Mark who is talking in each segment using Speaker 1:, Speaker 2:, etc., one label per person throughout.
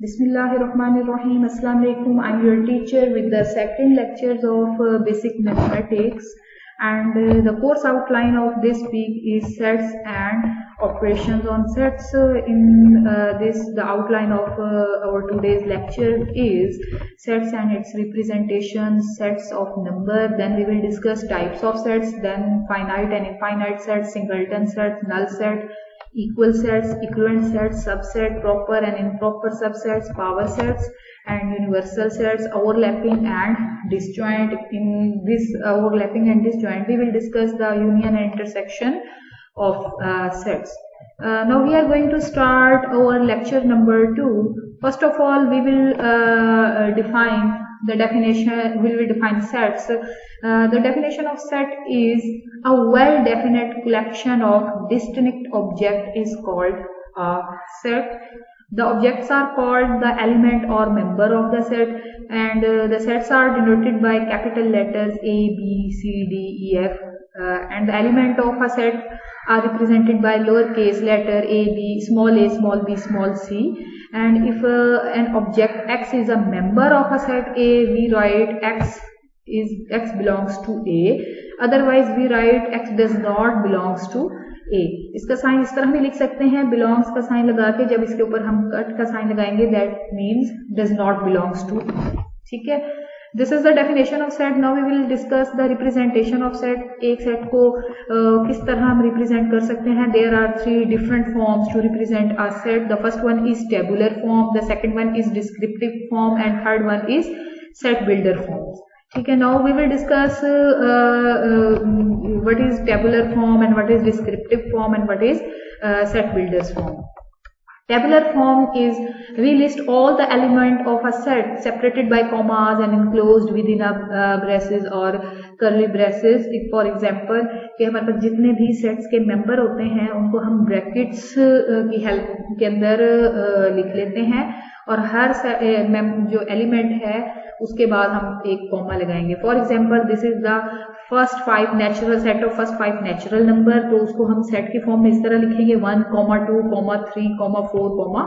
Speaker 1: Bismillahirrahmanirrahim. Assalamu alaikum. I'm your teacher with the second lectures of basic mathematics, and the course outline of this week is sets and operations on sets. The outline of our today's lecture is sets and its representations, sets of number. Then we will discuss types of sets, then finite and infinite sets, singleton sets, null set, equal sets, equivalent sets, subset, proper and improper subsets, power sets and universal sets, overlapping and disjoint. In this overlapping and disjoint, we will discuss the union and intersection of sets. Now we are going to start our lecture number 2. First of all, we will define the definition. We will define sets. The definition of set is a well-defined collection of distinct objects is called a set. The objects are called the element or member of the set, and the sets are denoted by capital letters A, B, C, D, E, F, and the element of a set are represented by lowercase letter a, b, small, small c. And if an object X is a member of a set A, we write X belongs to A. Otherwise we write X does not belongs to A. इसका sign इस तरह भी लिख सकते हैं, belongs का sign लगा के जब इसके ऊपर हम कट का साइन लगाएंगे, that means does not belongs to A. ठीक है, This is the definition of set. Now we will discuss the representation of set. एक set को किस तरह हम represent कर सकते हैं. There are 3 different forms to represent a set. The first one is tabular form, the second one is descriptive form, and third one is set builder forms. ठीक है, now we will discuss what is tabular form and what is descriptive form and what is set builders form. Tabular form is we list all the element of a set separated by commas and enclosed within a braces or curly braces. For example, कि हमारे पास जितने भी sets के member होते हैं उनको हम brackets की हेल्प के अंदर लिख लेते हैं, और हर जो एलिमेंट है उसके बाद हम एक कॉमा लगाएंगे. For example, this is the first 5 natural set of first 5 natural number. तो उसको हम सेट की फॉर्म में इस तरह लिखेंगे 1, 2, 3, 4,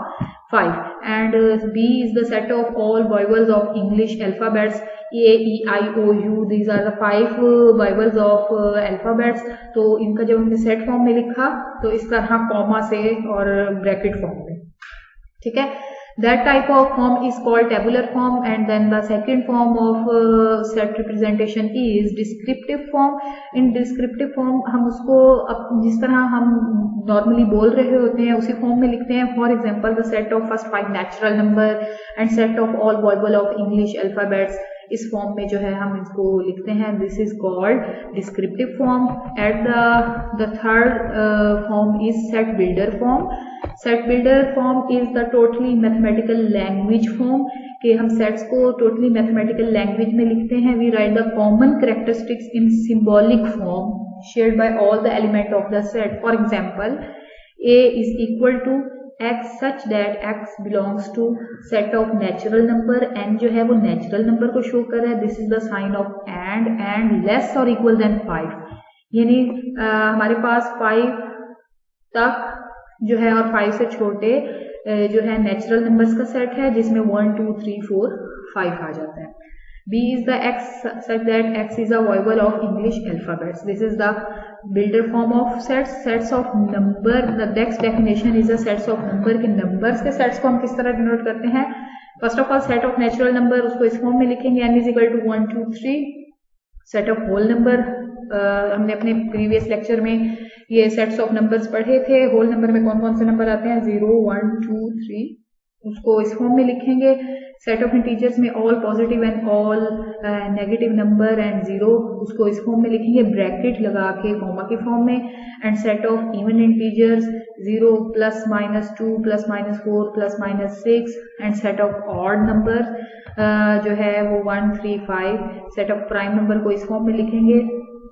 Speaker 1: 5. And B is the set of all vowels of English alphabets. A, E, I, O, U. These are the 5 vowels of alphabets. तो इनका जब हमने सेट फॉर्म में लिखा तो इस तरह कॉमा से और ब्रैकेट फॉर्म में. ठीक है, that type of form is called tabular form. And then the second form of set representation is descriptive form. In descriptive form हम उसको जिस तरह हम normally बोल रहे होते हैं उसी फॉर्म में लिखते हैं. For example, the set of first 5 natural number and set of all vowel of English alphabets. इस फॉर्म में जो है हम इसको लिखते हैं. This is called descriptive form. And the third form is set builder form. Set builder form is the totally mathematical language form. कि हम sets को totally mathematical language में लिखते हैं. We write the common characteristics in symbolic form shared by all the element of the set. For example, A is equal to X such that X belongs to set of natural number. N जो है वो natural number को show कर रहा है. This is the sign of and less or equal than 5. यानी हमारे पास 5 तक जो है और 5 से छोटे जो है नेचुरल नंबर्स का सेट है जिसमें 1, 2, 3, 4, 5 आ जाता है. B is the X such that X is a vowel of English alphabets. This is the builder form of sets. Sets of number. The next definition is the sets of number. के numbers के sets को हम किस तरह denote करते हैं. First of all, set of natural number उसको इस फॉर्म में लिखेंगे. N is equal to 1, 2, 3. Set of whole number. हमने अपने प्रीवियस लेक्चर में ये सेट्स ऑफ नंबर्स पढ़े थे. होल नंबर में कौन कौन से नंबर आते हैं, 0, 1, 2, 3. उसको इस फॉर्म में लिखेंगे. सेट ऑफ इंटीजर्स में all positive and all negative number and 0, उसको इस फॉर्म में लिखेंगे ब्रैकेट लगा के कॉमा की फॉर्म में. And set of even integers 0, +-2, +-4, +-6. And set of odd number जो है वो 1, 3, 5. सेट ऑफ प्राइम नंबर को इस फॉर्म में लिखेंगे.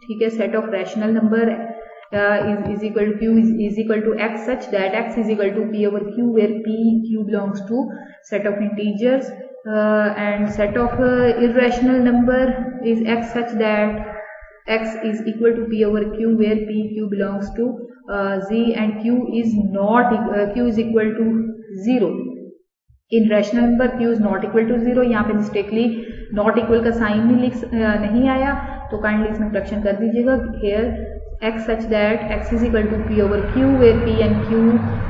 Speaker 1: ठीक है, set of rational number is equal to Q is equal to X such that X is equal to P over Q, where Q belongs to set of integers. And set of irrational number is X such that X is equal to P over Q, where Q belongs to Z, and Q is equal to 0. In rational number q is not equal to 0, यहाँ पे mistakenly not equal का sign नहीं आया, तो kindly इसमें correction कर दीजिएगा। Here x such that x is equal to p over q where p and q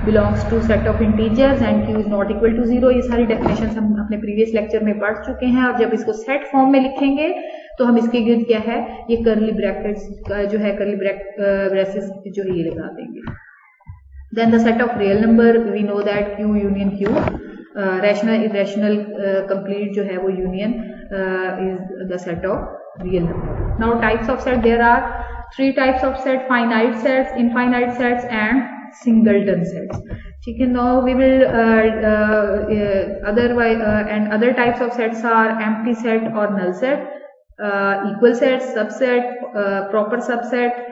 Speaker 1: belongs to set of integers and q is not equal to 0। ये सारी definition हम अपने प्रीवियस लेक्चर में पढ़ चुके हैं। और जब इसको सेट फॉर्म में लिखेंगे तो हम इसके गिर्द क्या है, ये कर्ली ब्रैकेट्स जो है, कर्ली ब्रेसेस जो है ये लगा देंगे। Then the set of real number, we know that q union q, rational irrational complete जो है वो union is the set of real number. Now types of set, there are 3 types of set: finite sets, infinite sets and singleton sets। ठीक है, now we will other types of sets are empty set or null set, equal set, subset, proper subset,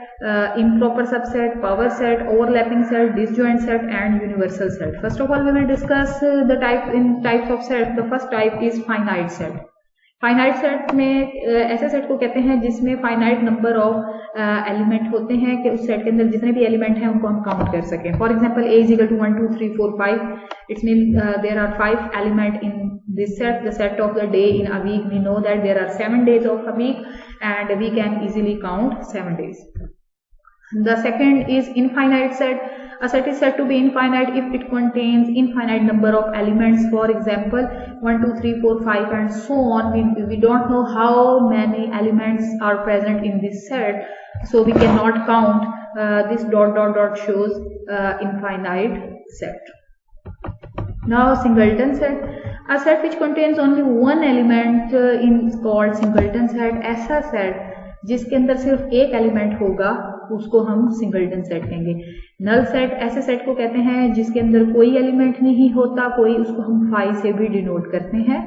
Speaker 1: improper subset, power set, overlapping set, disjoint set and universal set। First of all we will discuss the types of set। The first type is finite set। Finite set में ऐसे set को कहते हैं जिसमें finite number of element होते हैं कि उस सेट के अंदर जितने भी एलिमेंट हैं उनको हम काउंट कर सकें। For example a is equal to 1 2 3 4 5, it's mean there are 5 element in this set. The set of the day in a week, we know that there are 7 days of a week and we can easily count 7 days। The second is infinite set। A set is said to be infinite if it contains infinite number of elements, for example 1 2 3 4 5 and so on। We don't know how many elements are present in this set, so we cannot count। This dot dot dot shows infinite set। Now singleton set, a set which contains only one element is called singleton set। ऐसा set जिसके अंदर सिर्फ एक element होगा उसको हम singleton set कहेंगे। Null set, ऐसे सेट को कहते हैं जिसके अंदर कोई एलिमेंट नहीं होता कोई, उसको हम फाई से भी डिनोट करते हैं।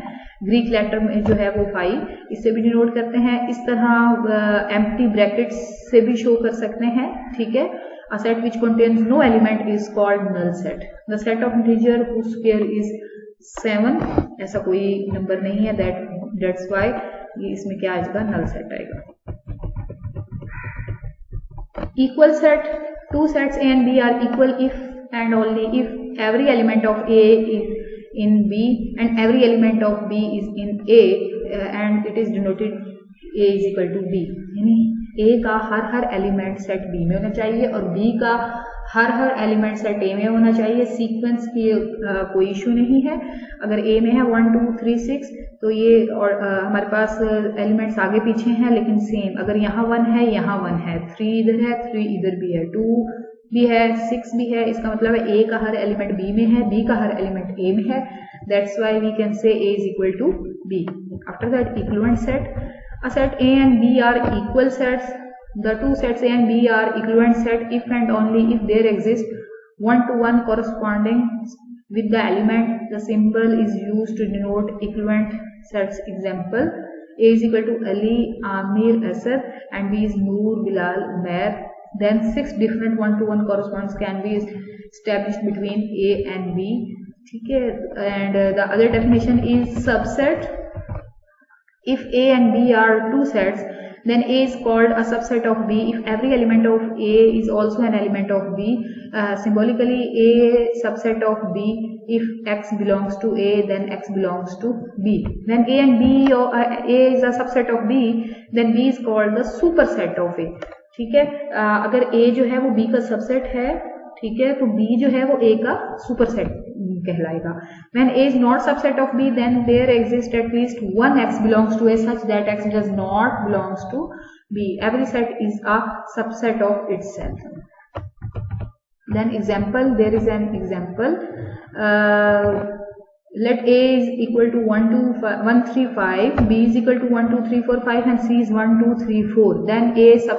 Speaker 1: ग्रीक लेटर में जो है वो फाई, इससे भी डिनोट करते हैं। इस तरह एम्प्टी ब्रैकेट्स से भी शो कर सकते हैं। ठीक है, a set which contains no element is called null set. The set of integer whose square is 7, ऐसा कोई नंबर नहीं है, दैट्स व्हाई इसमें क्या आएगा, नल सेट आएगा। Equal set, 2 sets A and B are equal if and only if every element of A is in B and every element of B is in A and it is denoted A is equal to B। यानी A का हर element set B में होना चाहिए और B का हर element set A में होना चाहिए। सीक्वेंस की कोई इशू नहीं है। अगर A में है 1 2 3 6 तो ये और हमारे पास एलिमेंट्स आगे पीछे हैं लेकिन सेम। अगर यहाँ 1 है, यहाँ 1 है, 3 इधर है, 3 इधर भी है, 2 भी है, 6 भी है, इसका मतलब है A का हर एलिमेंट B में है, B का हर एलिमेंट A में है। That's why we can say A is equal to B। After that equivalent set, a set A and B are equal sets। The two sets A and B are equivalent set if and only if there exists 1-to-1 corresponding with the element। The symbol is used to denote equivalent sets। Example, A is equal to Ali, Amir, Asad and B is Noor, Bilal, Umair। Then 6 different 1-to-1 corresponds can be established between A and B। ठीक है, and the other definition is subset। If A and B are 2 sets, then A is called a subset of B if every element of A is also an element of B। Symbolically, A subset of B if X belongs to A, then X belongs to B। When A and B or A is a subset of B, then B is called the superset of A। ठीक है, अगर A जो है वो B का subset है, ठीक है, तो B जो है वो A का सुपरसेट कहलाएगा। When A is not subset of B, then there exists at least one X belongs to A such that X does not belongs to B। Every set is a subset of itself। Then example, there is an example। Let A is equal to 1 3 5, B is equal to 1 2 3 4 5 and C is 1 2 3 4। Then A is a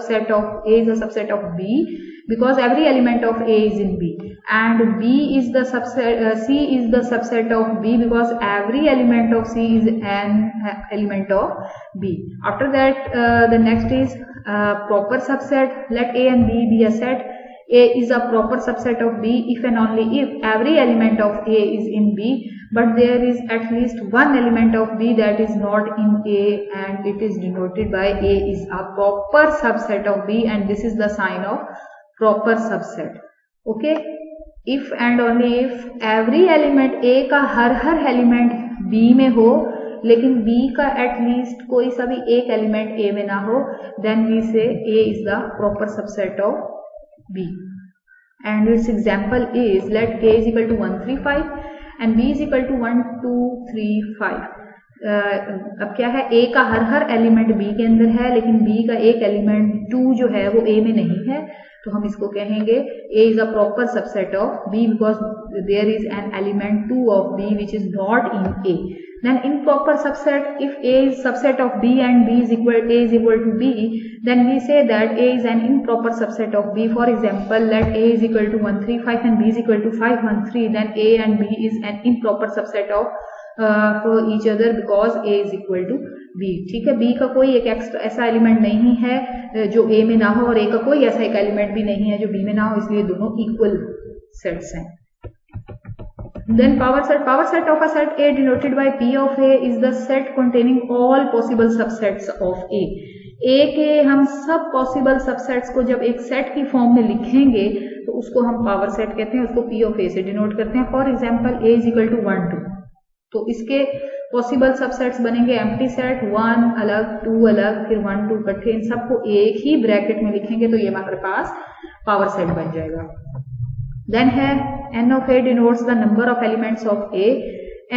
Speaker 1: subset of B because every element of A is in B, and B is the subset, C is the subset of B because every element of C is an element of B। After that, the next is proper subset। Let A and B be a set। A is a proper subset of B if and only if every element of A is in B, but there is at least one element of B that is not in A and it is denoted by A is a proper subset of B, and this is the sign of proper subset। Okay, if and only if every element A का हर element B में हो लेकिन B का at least कोई सा भी एक एलिमेंट ए में ना हो, then we say A is the proper subset of B. And its example is let A is equal to 1 3 5 and B is equal to 1 2 3 5. अब क्या है, ए का हर एलिमेंट बी के अंदर है लेकिन बी का एक एलिमेंट 2 जो है वो ए में नहीं है, तो हम इसको कहेंगे A is a proper subset of B because there is an element 2 of B which is not in A. Then improper subset, if A is subset of B and A is equal to B, then we say that A is an improper subset of B. For example, let A is equal to 1 3 5 and B is equal to 5 1 3, then A and B is an improper subset of each other because A is equal to B. ठीक है, B का कोई एक extra ऐसा element नहीं है जो A में ना हो और A का कोई ऐसा एक एलिमेंट भी नहीं है जो B में ना हो, इसलिए दोनों इक्वल सेट्स हैं. Then power set of a set A denoted by P of A is the set containing all possible subsets of A. A के हम सब पॉसिबल सबसेट्स को जब एक सेट की फॉर्म में लिखेंगे तो उसको हम पावर सेट कहते हैं, उसको P of A से डिनोट करते हैं. For example A is equal to 1 2, तो इसके पॉसिबल सबसेट्स बनेंगे एम्प्टी सेट, 1 अलग 2 अलग फिर 1 2 इकट्ठे, इन सबको एक ही ब्रैकेट में लिखेंगे तो ये हमारे पास पावर सेट बन जाएगा. Then है n of A denotes the number of elements of A,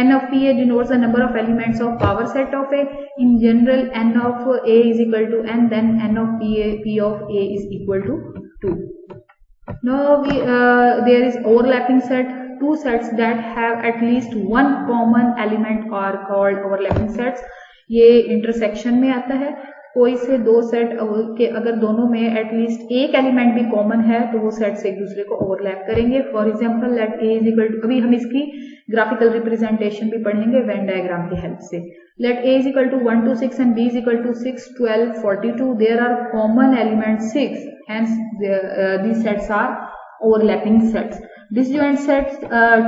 Speaker 1: n of PA denotes the number of elements of power set of A. In general, n of A is equal to n, then n of P of A is equal to 2. Now there is overlapping set. Two sets that have at least one common element are called overlapping sets. ये intersection में आता है. कोई से दो set के अगर दोनों में एटलीस्ट एक एलिमेंट भी कॉमन है तो वो सेट्स एक दूसरे को ओवरलैप करेंगे. For example let A is equal to, अभी हम इसकी ग्राफिकल रिप्रेजेंटेशन भी पढ़ेंगे वेन डायग्राम की हेल्प से. Let A is equal to 1 2 6 and B is equal to 6 12 42. There are common element 6, hence these sets are overlapping sets. Disjoint sets,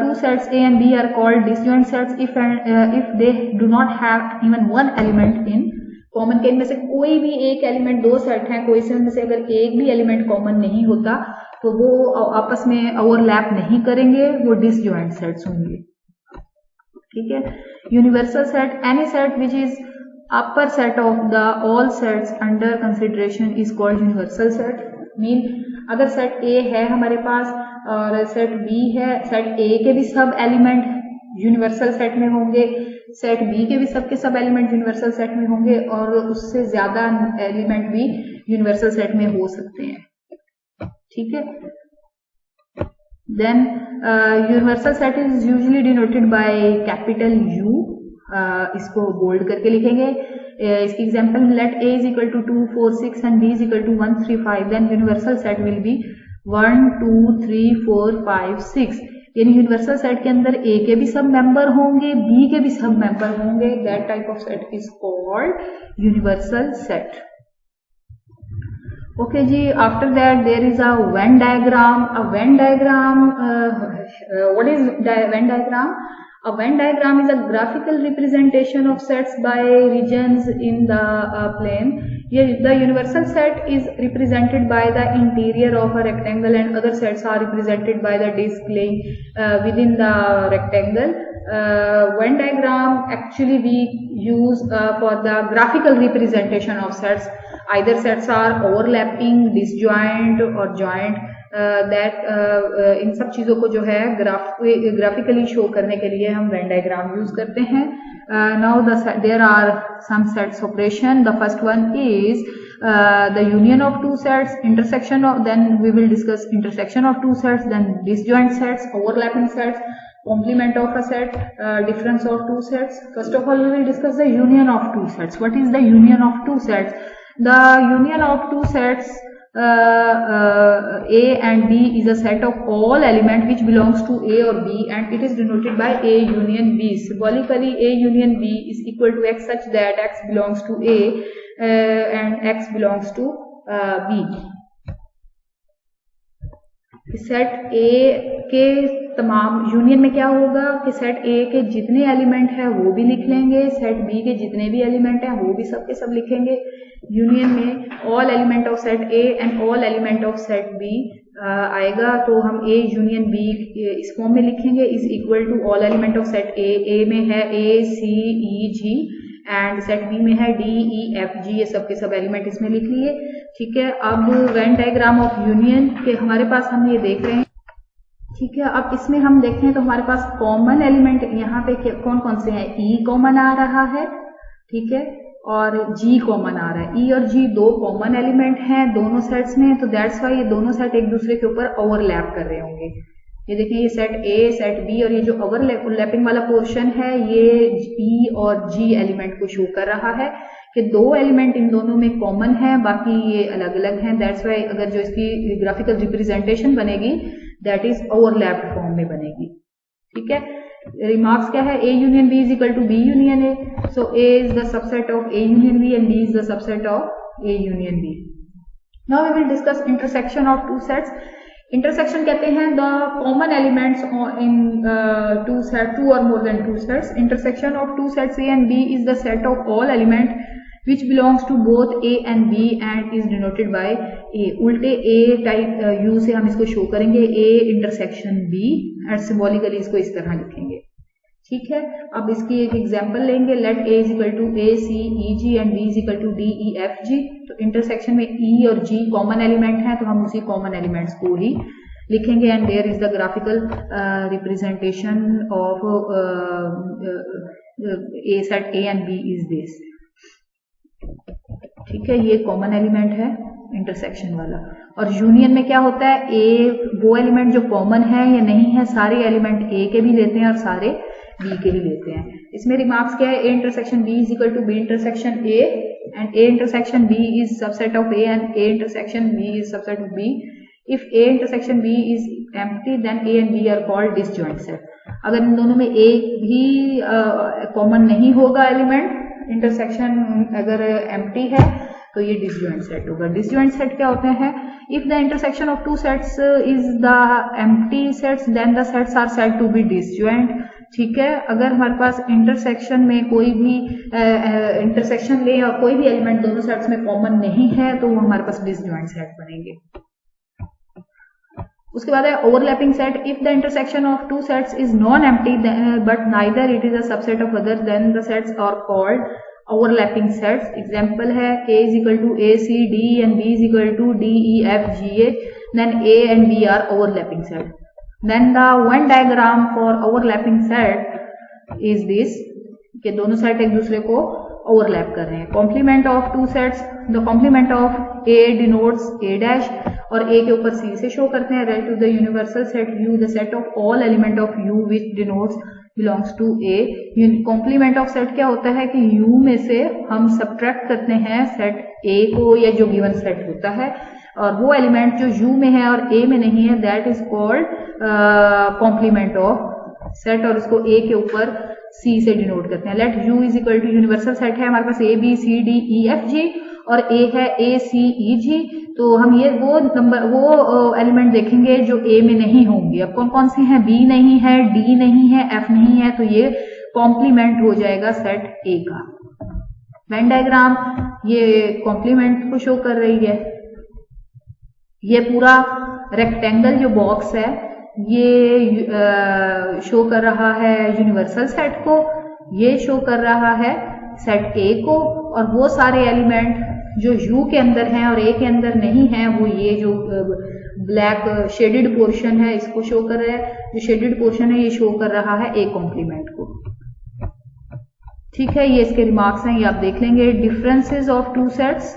Speaker 1: two sets A and B are called disjoint sets if they do not have even one element in common के. इनमें से कोई भी एक element, दो set हैं, कोई से उनमें से अगर एक भी एलिमेंट कॉमन नहीं होता तो वो आपस में ओवरलैप नहीं करेंगे, वो डिसजॉइंट सेट्स होंगे. ठीक है. Universal set, any set which is upper set of the all sets under consideration is called universal set. Mean अगर सेट ए है हमारे पास और सेट बी है, सेट ए के भी सब एलिमेंट यूनिवर्सल सेट में होंगे, सेट बी के भी सबके सब एलिमेंट यूनिवर्सल सेट में होंगे और उससे ज्यादा एलिमेंट भी यूनिवर्सल सेट में हो सकते हैं. ठीक है. Then universal set is usually denoted by capital U. इसको बोल्ड करके लिखेंगे. इसकी example let A is equal to 2 4 6 and B is equal to 1 3 5, then universal set will be 1 2 3 4 5 6. यानी यूनिवर्सल सेट के अंदर ए के भी सब मेंबर होंगे, बी के भी सब मेंबर होंगे. That type of set is called universal set. Okay जी. After that there is a Venn diagram. A Venn diagram, what is Venn diagram? A Venn diagram is a graphical representation of sets by regions in the plane. The universal set is represented by the interior of a rectangle and other sets are represented by the disk lying within the rectangle. Venn diagram actually we use for the graphical representation of sets. Either sets are overlapping, disjoint or joint. इन सब चीजों को जो है graphically show करने के लिए हम Venn diagram use करते हैं. Now there are some sets operation. The first one is the union of two sets, intersection of, then we will discuss intersection of two sets, then disjoint sets, overlapping sets, complement of a set, difference of two sets. First of all we will discuss the union of two sets. What is the union of two sets? The union of two sets A and B is a set of all element which belongs to A or B and it is denoted by A union B. Symbolically A union B is equal to X such that X belongs to A and X belongs to B. Set ए के तमाम union में क्या होगा कि set ए के जितने element है वो भी लिख लेंगे, सेट बी के जितने भी एलिमेंट है वो भी सब के सब लिखेंगे. यूनियन में all element of set A and all element of set B आएगा तो हम A यूनियन B इस फॉर्म में लिखेंगे, is equal to all element of set A में है A C E G and set B में है D E F G, ये सब के सब एलिमेंट इसमें लिख लिए। ठीक है, अब वेन डायग्राम ऑफ यूनियन के हमारे पास हम ये देख रहे हैं। ठीक है, अब इसमें हम देखते हैं तो हमारे पास कॉमन एलिमेंट यहाँ पे कौन कौन से हैं। E कॉमन आ रहा है, ठीक है, और G कॉमन आ रहा है। E और G दो कॉमन एलिमेंट हैं दोनों सेट्स में, तो दैट्स वाई ये दोनों सेट एक दूसरे के ऊपर ओवरलैप कर रहे होंगे। ये देखिए, ये सेट A सेट B और ये जो ओवरलैपिंग वाला पोर्शन है ये E और G एलिमेंट को शो कर रहा है कि दो एलिमेंट इन दोनों में कॉमन है, बाकी ये अलग अलग हैं। दैट्स वाई अगर जो इसकी ग्राफिकल रिप्रेजेंटेशन बनेगी दैट इज ओवरलैप्ड फॉर्म में बनेगी। ठीक है, रिमार्क्स क्या है, A union B is equal to B union A, so A is the subset of A union B and B is the subset of A union B। Now we will discuss intersection of two sets. Intersection कहते हैं the common elements in two और more than two sets. Intersection of two sets A and B is the set of all element which belongs to both A and B and is denoted by A। उल्टे A type U से हम इसको show करेंगे, A intersection B and symbolically इसको इस तरह लिखेंगे। ठीक है, अब इसकी एक एग्जांपल लेंगे, let A is equal to A C E G and B is equal to D E F G। तो इंटरसेक्शन में E और G कॉमन एलिमेंट है तो हम उसी कॉमन एलिमेंट्स को ही लिखेंगे and there is the graphical representation of A set A and B is this. ठीक है, ये कॉमन एलिमेंट है इंटरसेक्शन वाला। और यूनियन में क्या होता है, A वो एलिमेंट जो कॉमन है या नहीं है, सारे एलिमेंट A के भी लेते हैं और सारे B के ही लेते हैं। इसमें रिमार्क्स क्या है, A intersection B is equal to B intersection A and A intersection B is subset of A and A intersection B is subset of B। If A intersection B is empty then A and B are called disjoint set. अगर इन दोनों में A भी common नहीं होगा element, intersection अगर empty है तो ये डिसजॉइंट सेट होगा। डिसजॉइंट सेट क्या होते हैं, if the intersection of two sets is the empty sets then the sets are said to be disjoint. ठीक है, अगर हमारे पास इंटरसेक्शन में कोई भी इंटरसेक्शन ले और कोई भी एलिमेंट दोनों सेट्स में कॉमन नहीं है तो वो हमारे पास डिसजॉइंट सेट बनेंगे। उसके बाद है overlapping set. If the intersection of two sets is non empty but neither it is a subset of other then the sets are called overlapping sets. Example है A is equal to A C D and B is equal to D E F G H, then A and B are overlapping set. Then the Venn diagram for overlapping set is this, कि दोनों set एक दूसरे को overlap कर रहे हैं। Complement of two sets, the complement of A denotes A dash और A के ऊपर C से शो करते हैं। Relative to the universal set U, the set of all element of U which denotes belongs to A। Complement of set क्या होता है कि U में से हम सब्ट्रैक्ट करते हैं सेट A को या जो गिवन सेट होता है, और वो एलिमेंट जो U में है और A में नहीं है that is called complement of set, और इसको A के ऊपर C से डिनोट करते हैं। Let U is equal to universal set है हमारे पास A B C D E F G और A है A C E G, तो हम ये वो एलिमेंट देखेंगे जो A में नहीं होंगे। अब कौन कौन से हैं, B नहीं है, D नहीं है, F नहीं है, तो ये कॉम्प्लीमेंट हो जाएगा सेट A का। वेन डायग्राम ये कॉम्प्लीमेंट को शो कर रही है। ये पूरा रेक्टेंगल जो बॉक्स है ये शो कर रहा है यूनिवर्सल सेट को, ये शो कर रहा है सेट A को, और वो सारे एलिमेंट जो U के अंदर हैं और A के अंदर नहीं है वो ये जो ब्लैक शेडेड पोर्शन है इसको शो कर रहा है। जो शेडेड पोर्शन है ये शो कर रहा है A कॉम्प्लीमेंट को। ठीक है, ये इसके रिमार्क्स हैं, ये आप देख लेंगे। Differences of two sets,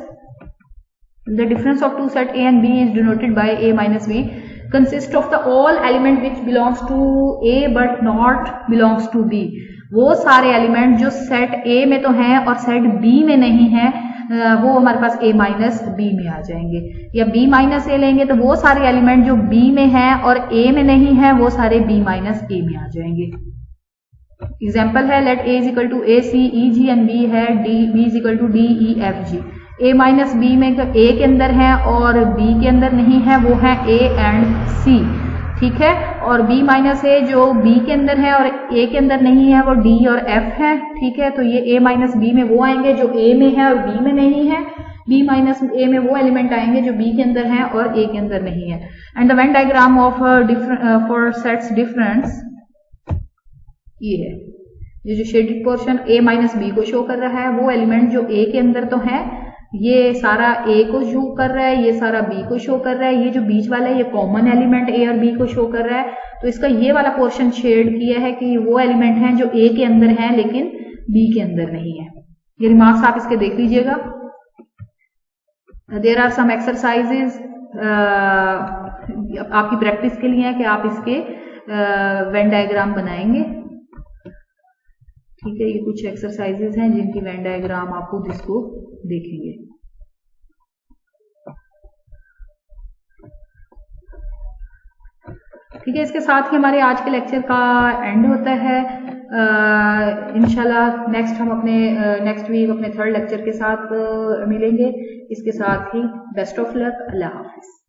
Speaker 1: the difference of two set A and B is denoted by A minus B consist of the all element which belongs to A but not belongs to B। वो सारे element जो set A में तो हैं और set B में नहीं है वो हमारे पास A माइनस B में आ जाएंगे, या B माइनस A लेंगे तो वो सारे एलिमेंट जो B में हैं और A में नहीं है वो सारे B माइनस A में आ जाएंगे। एग्जाम्पल है, let A is equal to A C E G and B है B is equal to D E F G। A minus B में A के अंदर है और B के अंदर नहीं है वो है A एंड C। ठीक है, और B माइनस A जो B के अंदर है और A के अंदर नहीं है वो D और F है। ठीक है, तो ये A माइनस B में वो आएंगे जो A में है और B में नहीं है। बी माइनस ए में वो एलिमेंट आएंगे जो बी के अंदर हैं और ए के अंदर नहीं है। And the Venn diagram of for sets difference ये है, ये जो शेडेड पोर्शन ए माइनस बी को शो कर रहा है, वो एलिमेंट जो ए के अंदर तो है, ये सारा ए को शो कर रहा है, ये सारा बी को शो कर रहा है, ये जो बीच वाला है ये कॉमन एलिमेंट ए और बी को शो कर रहा है। तो इसका ये वाला पोर्शन शेड किया है कि वो एलिमेंट हैं जो ए के अंदर हैं लेकिन बी के अंदर नहीं है। ये रिमार्क्स आप इसके देख लीजिएगा। देयर आर सम एक्सरसाइजेज आपकी प्रैक्टिस के लिए है कि आप इसके वेन डायग्राम बनाएंगे। ठीक है, ये कुछ एक्सरसाइजेज हैं जिनकी वेन डायग्राम आप खुद इसको देखेंगे। ठीक है, इसके साथ ही हमारे आज के लेक्चर का एंड होता है। इंशाल्लाह नेक्स्ट हम अपने नेक्स्ट वीक अपने थर्ड लेक्चर के साथ मिलेंगे। इसके साथ ही बेस्ट ऑफ लक, अल्लाह हाफिज।